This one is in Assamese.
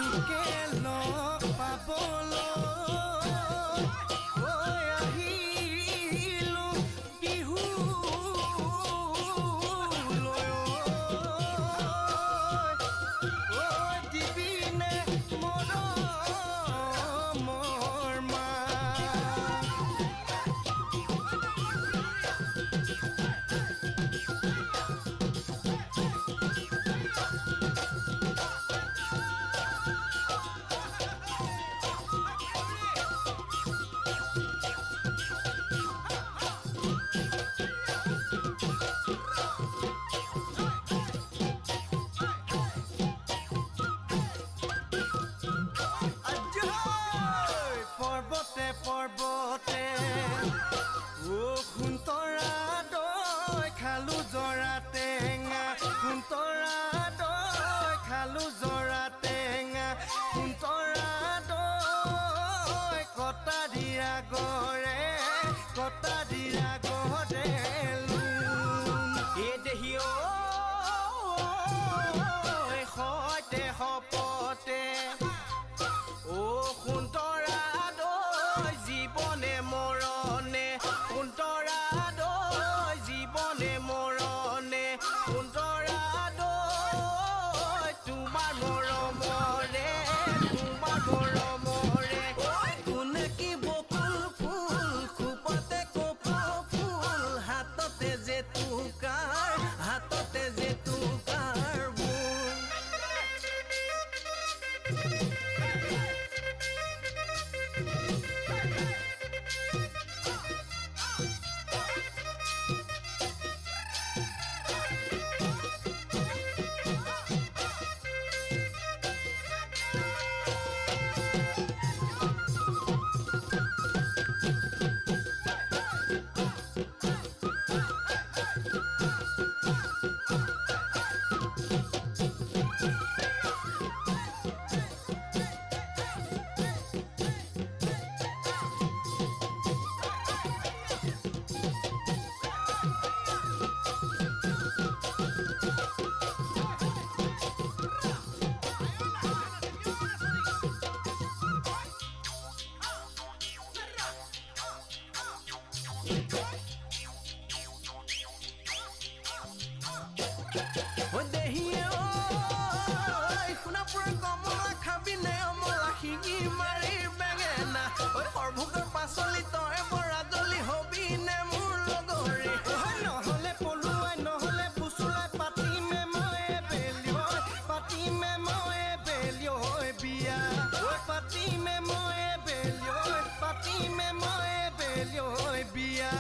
তোকে লগ পাবলৈ ঐ আহিলো বিহুলৈ ঐ দিবিনে মৰমৰ মাত পৰ্বতে পৰ্বতে সোণতৰা দৈ খালো জৰা টেঙা সোণতৰা দৈ খালো জৰা টেঙা সোণতৰা দৈ কটা দিয়া গৰে এই দেহি সৈতে সপতে সোণতৰা দৈ জীৱনে মৰণে সোণতৰা দৈ জীৱনে মৰণে সোণতৰা দৈ তোমাৰ মৰমৰে কোনে কি বকুল ফুল খোপতে কপৌ ফুল হাততে জেতুকাৰ বোল দেহিয়ে সোণাপুৰৰ কমলা খাবিনে অমলা শিঙি মাৰি বেঙেনা সৰভোগৰ পাচলি তই বৰাজলি হবিনে মোৰ লগৰী নহ'লে পলুৱাই নহ'লে ফুচুলাই পাতিমে ময়ে বেলিয়ৈ বিয়া পাতিমে ময়ে বেলিয়ৈ বিয়া